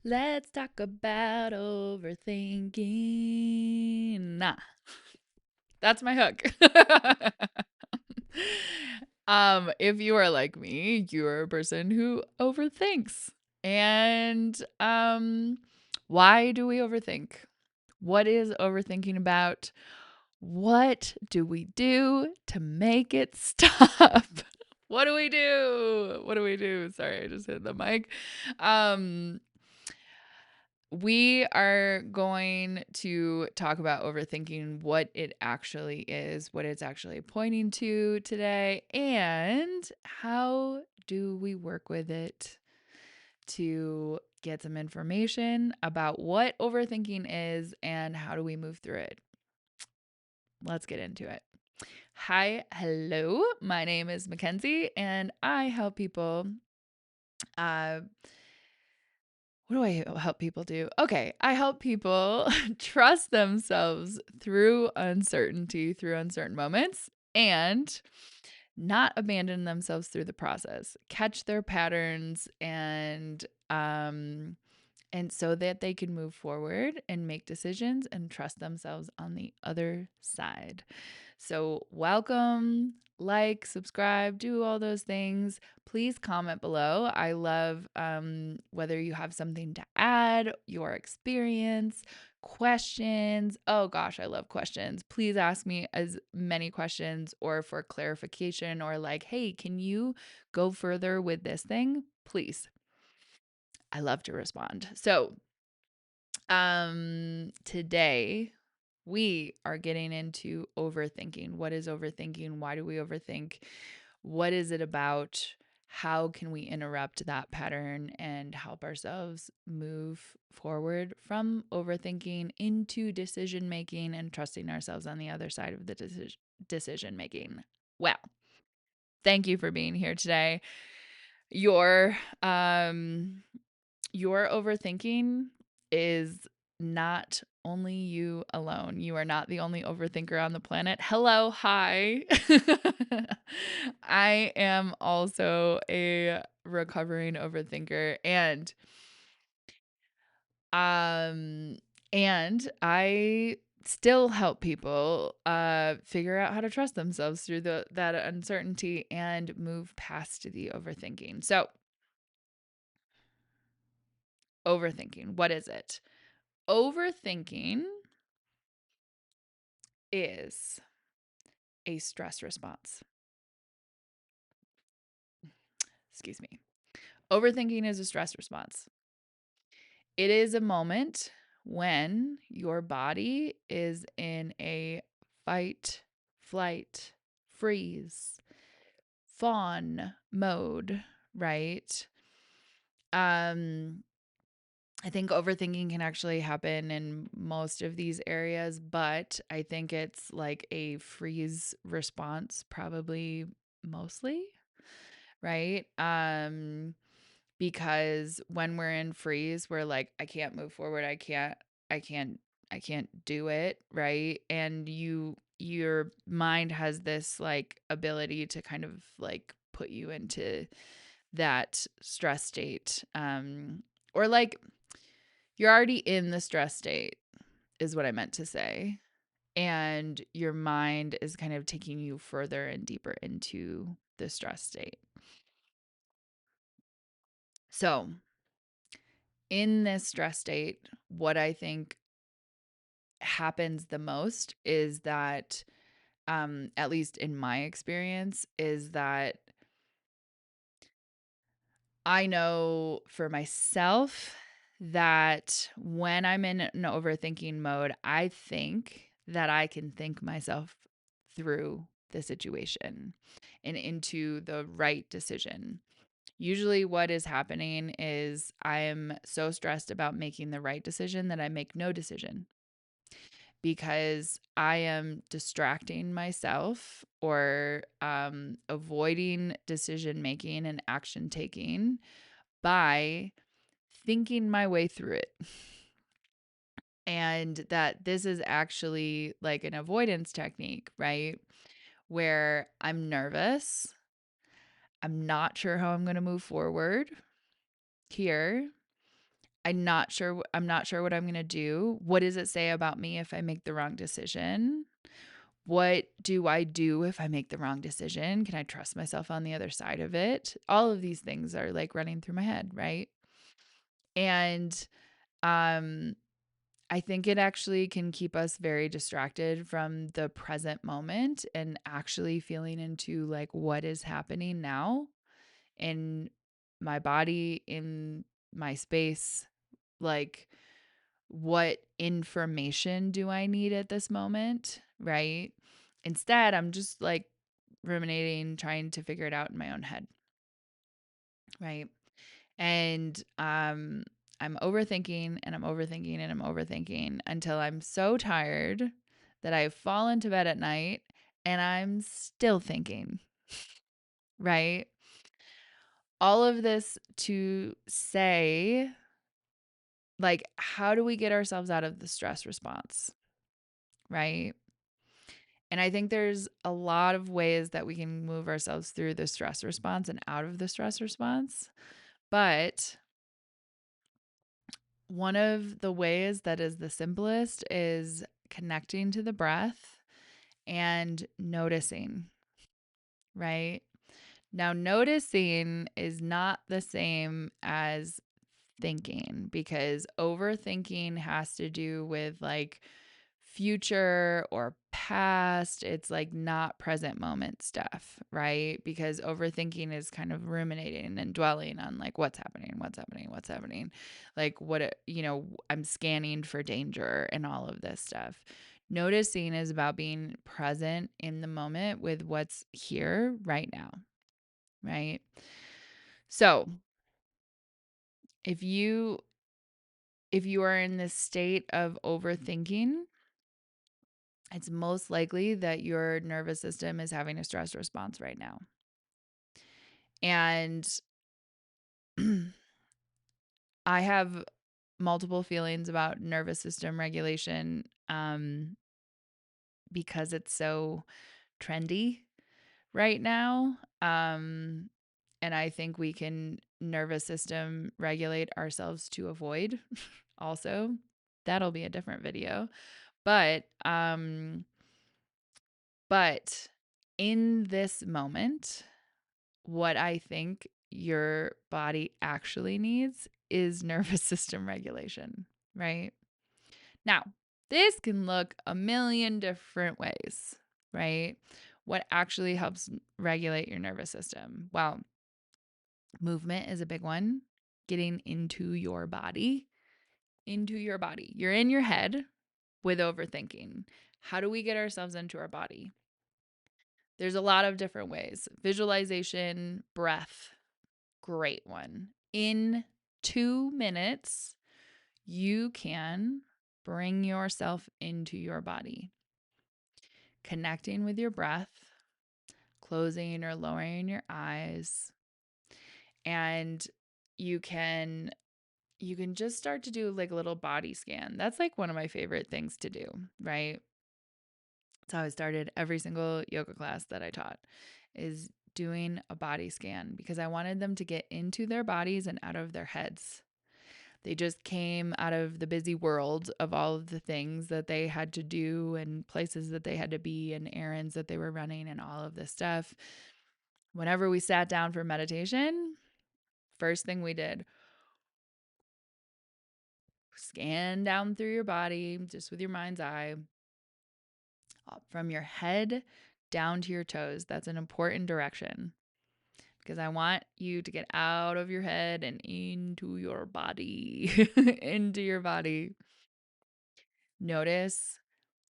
Let's talk about overthinking. Nah, that's my hook. If you are like me, you're a person who overthinks. And why do we overthink? What is overthinking about? What do we do to make it stop? What do we do? What do we do? Sorry, I just hit the mic. Um we are going to talk about overthinking, what it actually is, what it's actually pointing to today, and how do we work with it to get some information about what overthinking is and how do we move through it. Let's get into it. Hi, hello. My name is Mackenzie, and I help people uh, what do I help people do? Okay, I help people trust themselves through uncertainty, through uncertain moments, and not abandon themselves through the process. Catch their patterns and so that they can move forward and make decisions and trust themselves on the other side. So, welcome, like, subscribe, do all those things. Please comment below. I love whether you have something to add, your experience, questions. Oh gosh, I love questions. Please ask me as many questions or for clarification or like, hey, can you go further with this thing? Please. I love to respond. So, today we are getting into overthinking. What is overthinking? Why do we overthink? What is it about? How can we interrupt that pattern and help ourselves move forward from overthinking into decision making and trusting ourselves on the other side of the decision making? Well, thank you for being here today. Your um your overthinking is not only you alone. You are not the only overthinker on the planet. Hello, hi. I am also a recovering overthinker um and I still help people figure out how to trust themselves through that uncertainty and move past the overthinking. So, overthinking, what is it? Overthinking is a stress response. Excuse me. Overthinking is a stress response. It is a moment when your body is in a fight, flight, freeze, fawn mode, right? Um I think overthinking can actually happen in most of these areas, but I think it's like a freeze response probably mostly, right? Because when we're in freeze, we're like, I can't move forward. I can't, I can't do it, right? And your mind has this like ability to kind of like put you into that stress state. Or like you're already in the stress state, is what I meant to say. And your mind is kind of taking you further and deeper into the stress state. So, in this stress state, what I think happens the most is that, at least in my experience, is that I know for myself that when I'm in an overthinking mode, I think that I can think myself through the situation and into the right decision. Usually, what is happening is I am so stressed about making the right decision that I make no decision because I am distracting myself or avoiding decision making and action taking by thinking my way through it. And that this is actually like an avoidance technique, right? Where I'm nervous. I'm not sure how I'm going to move forward here. I'm not sure what I'm going to do. What does it say about me if I make the wrong decision? What do I do if I make the wrong decision? Can I trust myself on the other side of it? All of these things are like running through my head, right? And um I think it actually can keep us very distracted from the present moment and actually feeling into like what is happening now in my body, in my space, like what information do I need at this moment, right? Instead, I'm just like ruminating, trying to figure it out in my own head, right? And I'm overthinking and I'm overthinking and I'm overthinking until I'm so tired that I fall into bed at night and I'm still thinking, right? All of this to say, like, how do we get ourselves out of the stress response, right? And I think there's a lot of ways that we can move ourselves through the stress response and out of the stress response. But one of the ways that is the simplest is connecting to the breath and noticing, right? Now, noticing is not the same as thinking because overthinking has to do with like future or past. It's like not present moment stuff, right? Because overthinking is kind of ruminating and dwelling on like what's happening, what's happening, what's happening. Like I'm scanning for danger and all of this stuff. Noticing is about being present in the moment with what's here right now, right? So, if you if you are in this state of overthinking, it's most likely that your nervous system is having a stress response right now. And I have multiple feelings about nervous system regulation because it's so trendy right now. And I think we can nervous system regulate ourselves to avoid also. That'll be a different video. But but in this moment, what I think your body actually needs is nervous system regulation, right? Now, this can look a million different ways, right? What actually helps regulate your nervous system? Well, movement is a big one. Getting into your body, into your body. You're in your head with overthinking. How do we get ourselves into our body? There's a lot of different ways. Visualization, breath, great one. In 2 minutes, you can bring yourself into your body, connecting with your breath, closing or lowering your eyes, and you can just start to do like a little body scan. That's like one of my favorite things to do, right? That's how I started every single yoga class that I taught is doing a body scan because I wanted them to get into their bodies and out of their heads. They just came out of the busy world of all of the things that they had to do and places that they had to be and errands that they were running and all of this stuff. Whenever we sat down for meditation, first thing we did, scan down through your body just with your mind's eye, from your head down to your toes. That's an important direction because I want you to get out of your head and into your body, into your body. Notice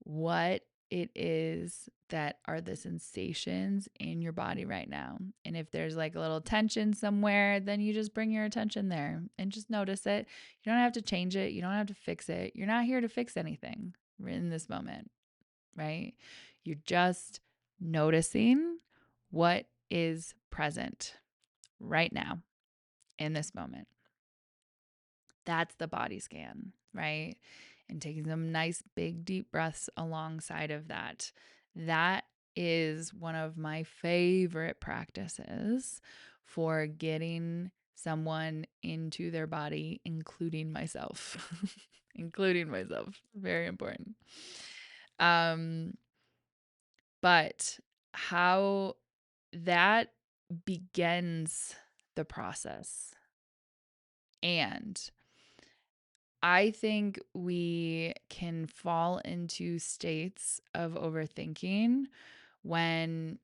what it is that are the sensations in your body right now. And if there's like a little tension somewhere, then you just bring your attention there and just notice it. You don't have to change it, you don't have to fix it. You're not here to fix anything in this moment, right? You're just noticing what is present right now in this moment. That's the body scan, right? And taking some nice, big, deep breaths alongside of that. That is one of my favorite practices for getting someone into their body, including myself. Including myself. Very important. Um, but how that begins the process. And I think we can fall into states of overthinking when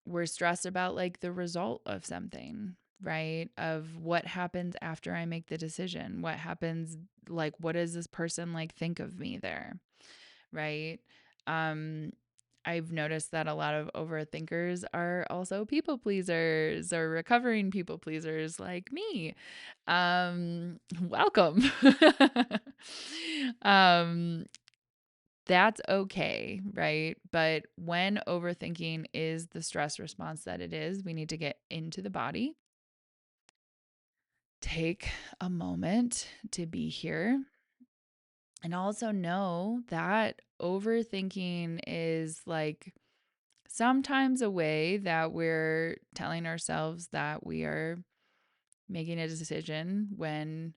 we're stressed about like the result of something, right? Of what happens after I make the decision. What happens, like, what does this person like think of me there, right? Um, I've noticed that a lot of overthinkers are also people pleasers or recovering people pleasers like me. Welcome. um, that's okay, right? But when overthinking is the stress response that it is, we need to get into the body, take a moment to be here, and also know that overthinking is like sometimes a way that we're telling ourselves that we are making a decision when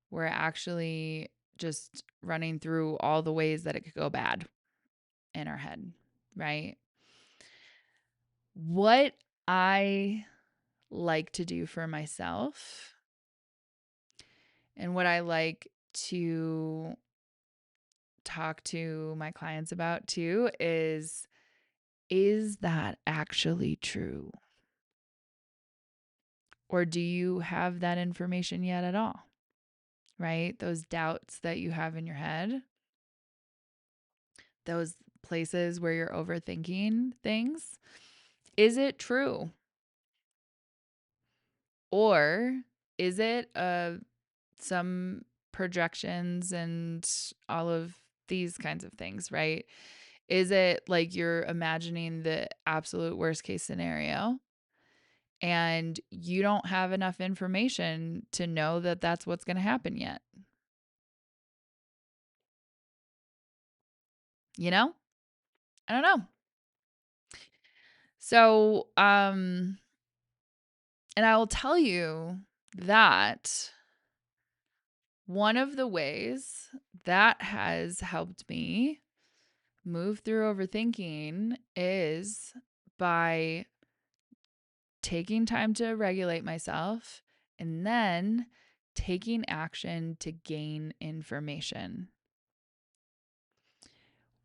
we're actually just running through all the ways that it could go bad in our head, right? What I like to do for myself and what I like to talk to my clients about too is that actually true? Or do you have that information yet at all? Right? Those doubts that you have in your head, those places where you're overthinking things, is it true? Or is it some projections and all of these kinds of things, right? Is it like you're imagining the absolute worst case scenario and you don't have enough information to know that that's what's going to happen yet? You know? I don't know. So, and I will tell you that one of the ways that has helped me move through overthinking is by taking time to regulate myself and then taking action to gain information.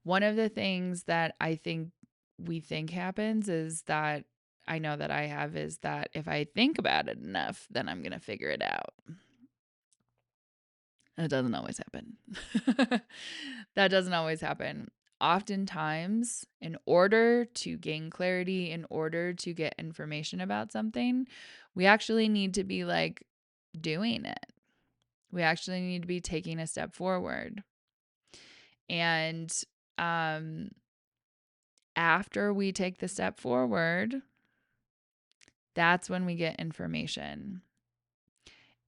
One of the things that I think we think happens is that I know that I have is that if I think about it enough, then I'm going to figure it out. That doesn't always happen. That doesn't always happen. Oftentimes, in order to gain clarity, in order to get information about something, we actually need to be like doing it. We actually need to be taking a step forward. And um, after we take the step forward, that's when we get information.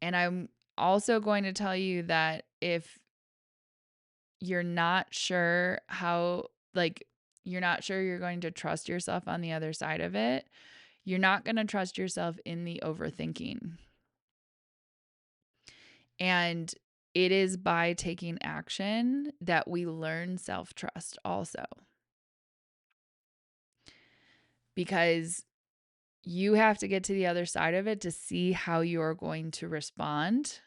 And I'm also going to tell you that if you're not sure how, like, you're not sure you're going to trust yourself on the other side of it, you're not going to trust yourself in the overthinking. And it is by taking action that we learn self trust also. Because you have to get to the other side of it to see how you're going to respond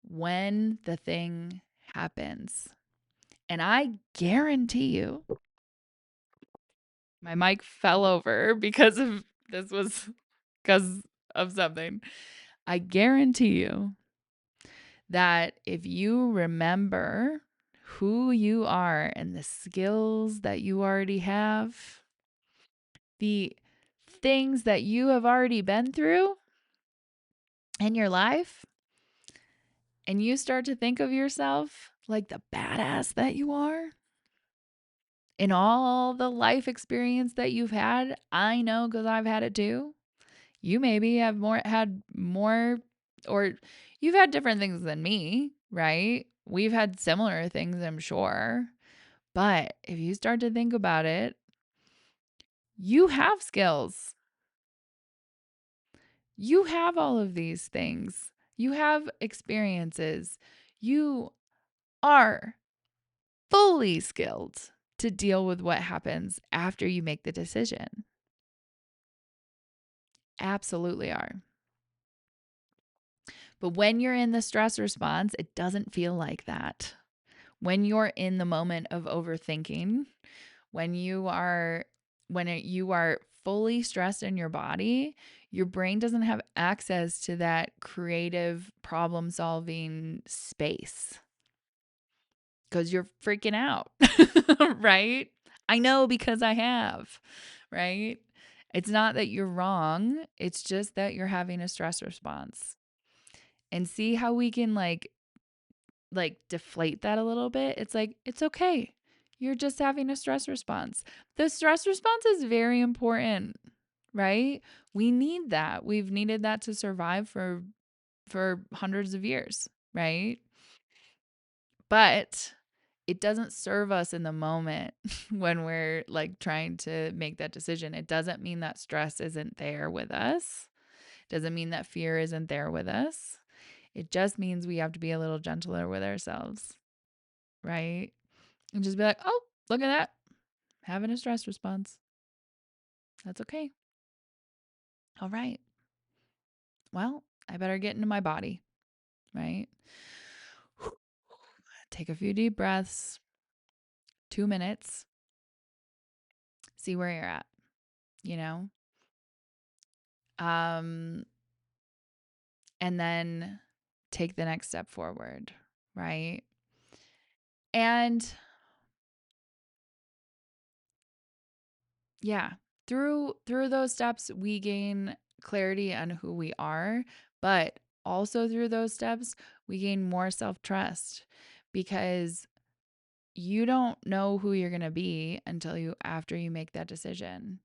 when the thing happens. And I guarantee you, my mic fell over because of this was because of something. I guarantee you that if you remember who you are and the skills that you already have, the things that you have already been through in your life, and you start to think of yourself like the badass that you are in all the life experience that you've had, I know because I've had it too. You maybe have had more, or you've had different things than me, right? We've had similar things, I'm sure. But if you start to think about it, you have skills. You have all of these things. You have experiences. You are fully skilled to deal with what happens after you make the decision. Absolutely are. But when you're in the stress response, it doesn't feel like that. When you're in the moment of overthinking, when you are fully stressed in your body, your brain doesn't have access to that creative problem solving space because you're freaking out. Right? I know because I have, right? It's not that you're wrong, it's just that you're having a stress response. And see how we can deflate that a little bit. It's like, it's okay. You're just having a stress response. The stress response is very important, right? We need that. We've needed that to survive for hundreds of years, right? But it doesn't serve us in the moment when we're like trying to make that decision. It doesn't mean that stress isn't there with us. It doesn't mean that fear isn't there with us. It just means we have to be a little gentler with ourselves, right? And just be like, oh, look at that. Having a stress response. That's okay. All right. Well, I better get into my body, right? Take a few deep breaths, 2 minutes, see where you're at, you know? Um, and then take the next step forward, right? And yeah, through those steps we gain clarity on who we are, but also through those steps we gain more self-trust because you don't know who you're going to be until you after you make that decision,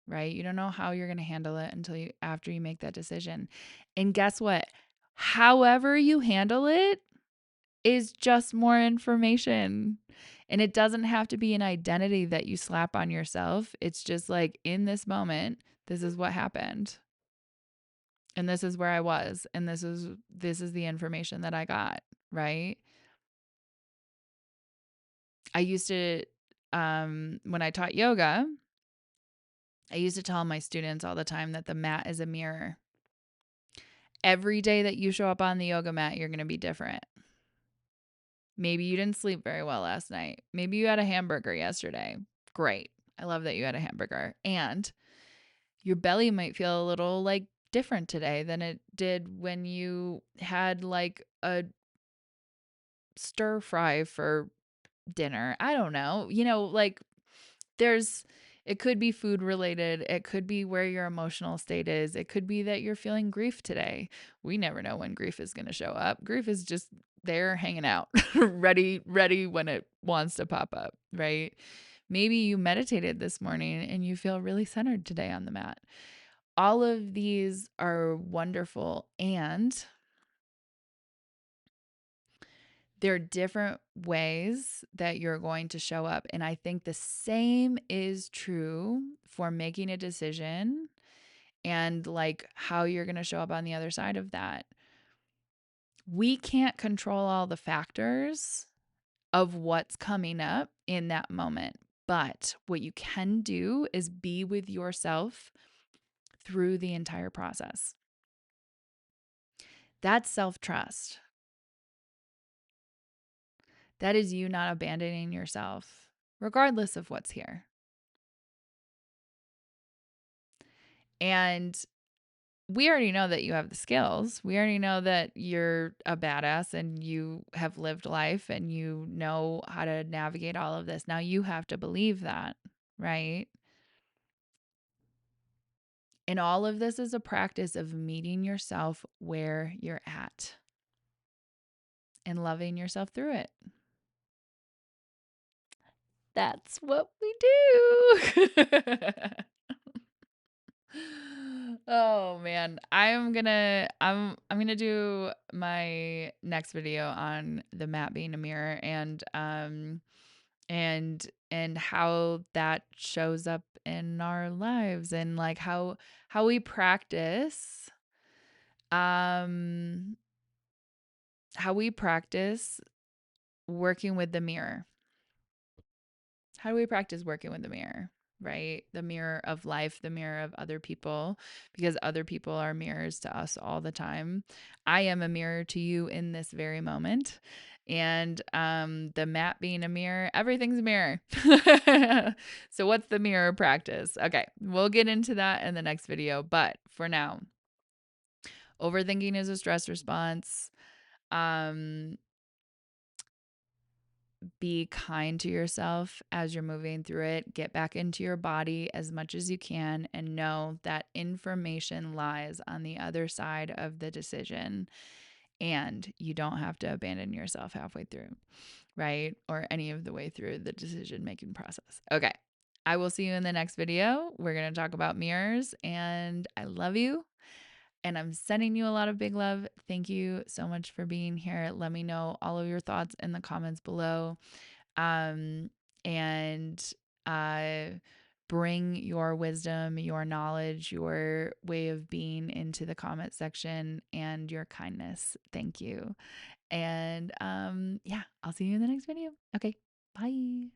right? You don't know how you're going to handle it until you after you make that decision. And guess what? However you handle it is just more information. And it doesn't have to be an identity that you slap on yourself. It's just like in this moment, this is what happened. And this is where I was. And this is the information that I got, right? I used to when I taught yoga, I used to tell my students all the time that the mat is a mirror. Every day that you show up on the yoga mat, you're going to be different. Maybe you didn't sleep very well last night. Maybe you had a hamburger yesterday. Great. I love that you had a hamburger. And your belly might feel a little like different today than it did when you had like a stir fry for dinner. I don't know. Like there's it could be food related. It could be where your emotional state is. It could be that you're feeling grief today. We never know when grief is going to show up. Grief is just there hanging out, ready when it wants to pop up, right? Maybe you meditated this morning and you feel really centered today on the mat. All of these are wonderful and there are different ways that you're going to show up. And I think the same is true for making a decision and like how you're going to show up on the other side of that. We can't control all the factors of what's coming up in that moment. But what you can do is be with yourself through the entire process. That's self trust. That is you not abandoning yourself, regardless of what's here. And we already know that you have the skills. We already know that you're a badass and you have lived life and you know how to navigate all of this. Now you have to believe that, right? And all of this is a practice of meeting yourself where you're at and loving yourself through it. That's what we do. Oh man, I'm gonna do my next video on the mat being a mirror and how that shows up in our lives and like how we practice Um, how we practice working with the mirror. How do we practice working with the mirror? Right? The mirror of life, the mirror of other people, because other people are mirrors to us all the time. I am a mirror to you in this very moment. And the mat being a mirror, everything's a mirror. So, what's the mirror practice? Okay, we'll get into that in the next video. But for now, overthinking is a stress response. Um, be kind to yourself as you're moving through it. Get back into your body as much as you can and know that information lies on the other side of the decision. And you don't have to abandon yourself halfway through, right? Or any of the way through the decision making process. Okay. I will see you in the next video. We're going to talk about mirrors, and I love you. And I'm sending you a lot of big love. Thank you so much for being here. Let me know all of your thoughts in the comments below. Um, and uh, bring your wisdom, your knowledge, your way of being into the comment section and your kindness. Thank you. And yeah, I'll see you in the next video. Okay, bye.